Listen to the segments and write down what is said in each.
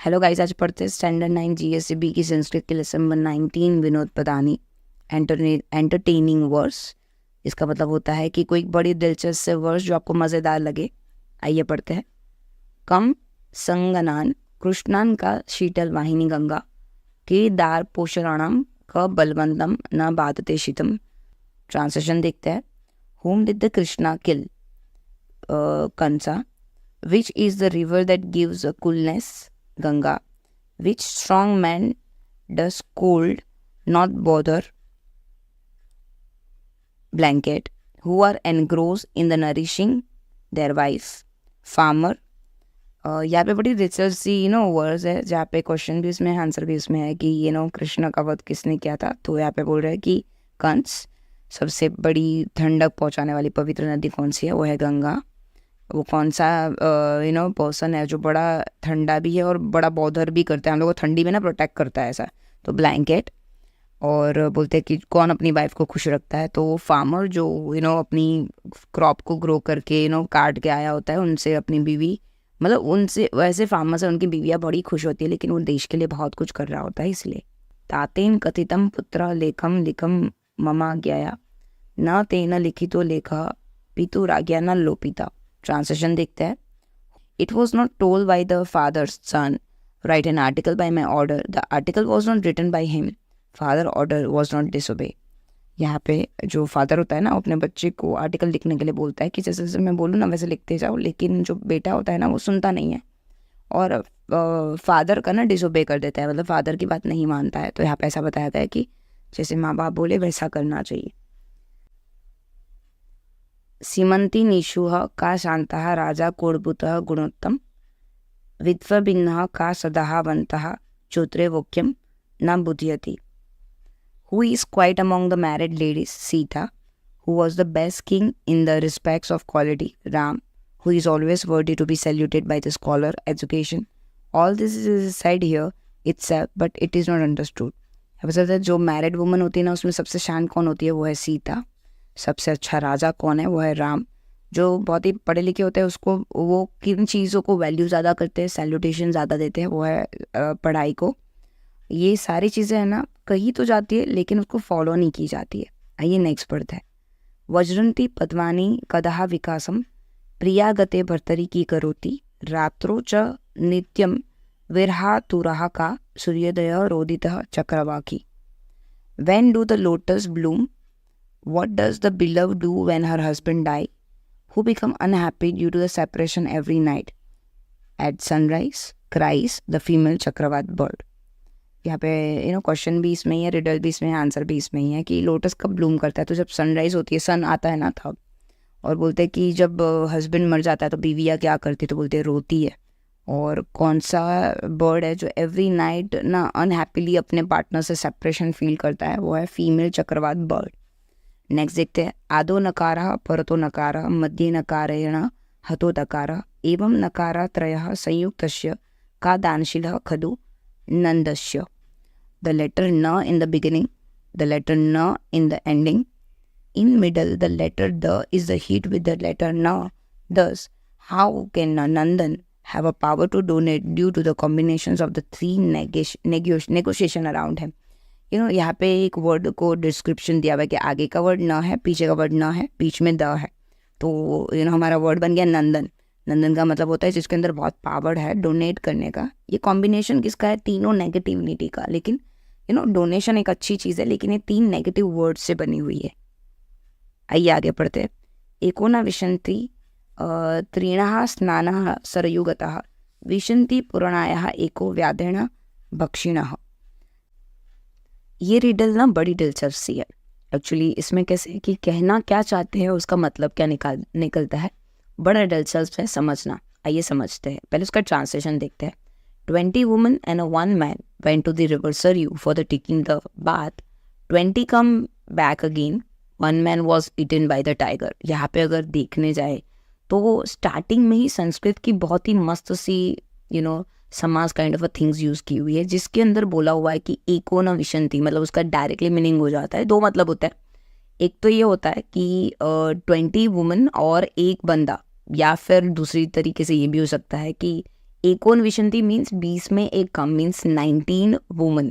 Hello guys, आज पढ़ते हैं स्टैंडर्ड 9 जीएससीबी की संस्कृत की लेसन नंबर 19 विनोद पदानी एंटरटेनिंग वर्स। इसका मतलब होता है कि कोई बड़ी दिलचस्प से वर्स जो आपको मज़ेदार लगे। आइए पढ़ते हैं। कम संगनान कृष्णान का शीतल वाहिनी गंगा के दार पोषणाम क बलवंतम न बाधते शीतम। ट्रांसलेशन देखते हैं। Whom did the Krishna kill Kansa which is the river that gives a coolness Ganga, which strong man does cold, not bother blanket, who are engrossed in the nourishing their wife, farmer। यहाँ पे बड़ी research सी words है, जहाँ पे question भी इसमें answer भी इसमें है कि कृष्ण का वध किसने किया था। तो यहाँ पे बोल रहे हैं कि कंस। सबसे बड़ी ठंडक पहुँचाने वाली पवित्र नदी कौन सी है? वो है गंगा। वो कौन सा पर्सन है जो बड़ा ठंडा भी है और बड़ा बॉदर भी करता है, हम लोग को ठंडी में ना प्रोटेक्ट करता है ऐसा। तो ब्लैंकेट। और बोलते हैं कि कौन अपनी वाइफ को खुश रखता है? तो वो फार्मर जो अपनी क्रॉप को ग्रो करके काट के आया होता है, उनसे अपनी बीवी, मतलब उनसे वैसे फार्मर से उनकी बीवियाँ बड़ी खुश होती है, लेकिन वो देश के लिए बहुत कुछ कर रहा होता है इसलिए। तातेन कथितम पुत्र लेखम लिखम ममा ज्ञाया न तेन लिखितो लेखा पितुराज्ञा न लोपिता। ट्रांसलेशन देखते हैं। It was not told by the father's son write an article by my order, the article was not written by him, father order was not disobey. यहाँ पे जो फादर होता है ना, अपने बच्चे को आर्टिकल लिखने के लिए बोलता है कि जैसे जैसे मैं बोलूँ ना वैसे लिखते जाओ, लेकिन जो बेटा होता है ना वो सुनता नहीं है और फादर का ना डिसोबे कर देता है, मतलब फादर की बात नहीं मानता है। तो यहाँ पे ऐसा बताया गया है कि जैसे माँ बाप बोले वैसा करना चाहिए। सीमंती निशुः का शान्तः राजा कोड्भूतः गुणोत्तम विद्वभिन्नः का सदाहवन्तः चोत्रे वोक्यम न बुध्यति। Who is quite among the married ladies? Sita, who was the best king in the respects of quality. Ram, who is always worthy to be saluted by the scholar, education. All this is said here itself, but it is not understood. जो married woman होती है ना, उसमें सबसे शान कौन होती है? वो है सीता। सबसे अच्छा राजा कौन है? वो है राम। जो बहुत ही पढ़े लिखे होते हैं उसको वो किन चीज़ों को वैल्यू ज़्यादा करते हैं, सैल्यूटेशन ज़्यादा देते हैं? वो है पढ़ाई को। ये सारी चीज़ें है ना, कही तो जाती है लेकिन उसको फॉलो नहीं की जाती है। आइए नेक्स्ट पढ़ते हैं। वज्रंती पद्मानी कदहा विकासम प्रिया गते भर्तरी की करोति रात्रो च नित्यम विरहा तुरहा का सूर्योदय रोदितः चक्रवाकी। When do the lotus bloom? What does the beloved do when her husband die? Who become unhappy due to the separation every night? At sunrise cries the female चक्रवात bird। यहाँ पे क्वेश्चन भी इसमें ही है, रिडल भी इसमें है, answer भी इसमें ही है कि लोटस कब ब्लूम करता है? तो जब सनराइज होती है, सन आता है ना तब। और बोलते हैं कि जब हस्बैंड मर जाता है तो बीवियाँ क्या करती है? तो बोलते हैं रोती है। और कौन सा बर्ड है जो एवरी नाइट ना अनहैप्पीली अपने पार्टनर से सेपरेशन फील करता है? वो है फीमेल चक्रवात बर्ड। नेक्स्ट देखते हैं। आदो नकारः परतो नकारः मध्ये नकारेण हतो दकारः एवं नकारात्रयः संयुक्तस्य का दानशीलः खलु नंदस्य। The letter n in the beginning, the letter n in the ending, in middle the letter d is the heat with the letter n. Thus, how can Nandan have a power to donate due to the combinations of the three negotiation around him? यहाँ पे एक word को description दिया हुआ है कि आगे का वर्ड न है, पीछे का वर्ड न है, बीच में द है। तो हमारा वर्ड बन गया नंदन। नंदन का मतलब होता है जिसके अंदर बहुत पावर है डोनेट करने का। ये कॉम्बिनेशन किसका है? तीनों नेगेटिविटी का। लेकिन डोनेशन एक अच्छी चीज़ है, लेकिन ये तीन नेगेटिव वर्ड से बनी हुई है। आइए आगे पढ़ते हैं। एकोना विशंति त्रीणः स्नानः सरयुगतः विशंति पुराणायः एको व्याधेन भक्षिणः। ये रिडल ना बड़ी दिलचस्प सी है एक्चुअली। इसमें कैसे कि कहना क्या चाहते हैं, उसका मतलब क्या निकलता है, बड़ा दिलचस्प है समझना। आइए समझते हैं। पहले उसका ट्रांसलेशन देखते हैं। 20 women and 1 man went to the river Saryu for the taking the bath. 20 come back again. 1 man was eaten by the tiger. यहाँ पे अगर देखने जाए तो स्टार्टिंग में ही संस्कृत की बहुत ही मस्त सी समास काइंड ऑफ थिंग्स यूज़ की हुई है, जिसके अंदर बोला हुआ है कि एको न विशंति, मतलब उसका डायरेक्टली मीनिंग हो जाता है, दो मतलब होता है। एक तो ये होता है कि 20 वुमेन और एक बंदा, या फिर दूसरी तरीके से ये भी हो सकता है कि एकोन विशंति मीन्स 20 में एक कम मीन्स 19 वुमन।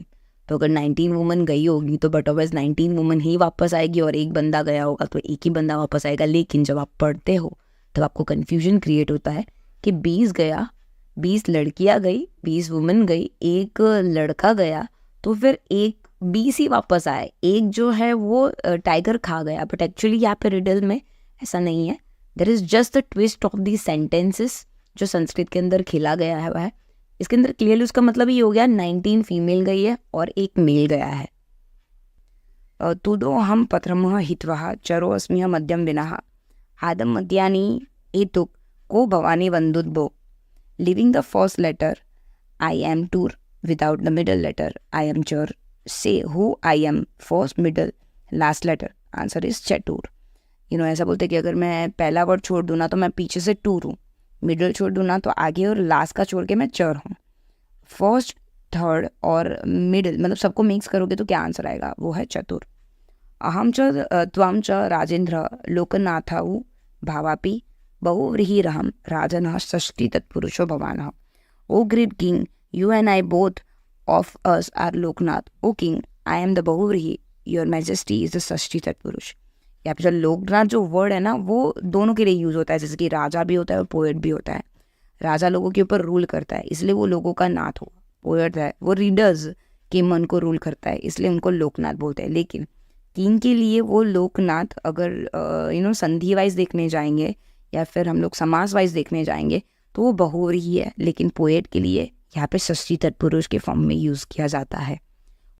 तो अगर 19 वुमन गई होगी तो बट ऑलवेज 19 वुमन ही वापस आएगी और एक बंदा गया होगा तो एक ही बंदा वापस आएगा। लेकिन जब आप पढ़ते हो तब आपको कन्फ्यूजन क्रिएट होता है कि 20 गया, 20 लड़कियां गई, 20 वुमन गई, एक लड़का गया, तो फिर एक 20 ही वापस आए, एक जो है वो टाइगर खा गया। बट एक्चुअली यहाँ पे रिडल में ऐसा नहीं है। There is just the twist of the sentences जो संस्कृत के अंदर खिला गया है वह है। इसके अंदर क्लियरली उसका मतलब ये हो गया 19 फीमेल गई है और एक मेल गया है। तुदो हम पत्रमः हित्वः चरो अस्मिह मध्यम विनः आदम मध्यानि एतुक को भवानी वंदुद्भो leaving the first letter I am टूर without the middle letter I am चर say who I am first middle last letter answer is चतुर। ऐसा बोलते कि अगर मैं पहला वर्ड छोड़ दूँ ना तो मैं पीछे से टूर हूँ, मिडल छोड़ दूँ ना तो आगे और लास्ट का छोड़ के मैं चर हूँ। फर्स्ट, थर्ड और मिडल मतलब सबको मिक्स करोगे तो क्या आंसर आएगा, वो है चतुर। अहम च त्वं च राजेंद्र लोकनाथौ भावापि बहुव्रीहिरहं राजनः षष्ठी तत्पुरुषो भवानः। O great king, you and I both of us are Loknath. O king, I am the bahuvrihi, your majesty is the shashthi tatpurush. यहाँ पे जो लोकनाथ जो वर्ड है ना वो दोनों के लिए यूज होता है, जैसे कि राजा भी होता है और पोएट भी होता है। राजा लोगों के ऊपर रूल करता है इसलिए वो लोगों का नाथ हुआ। पोएट है वो रीडर्स के मन को रूल करता है इसलिए उनको लोकनाथ बोलते हैं। लेकिन किंग के लिए वो लोकनाथ अगर संधि वाइज देखने जाएंगे या फिर हम लोग समास वाइज देखने जाएंगे तो वो बहुव्रीहि है। लेकिन पोएट के लिए यहाँ पे षष्ठी तत्पुरुष के फॉर्म में यूज़ किया जाता है।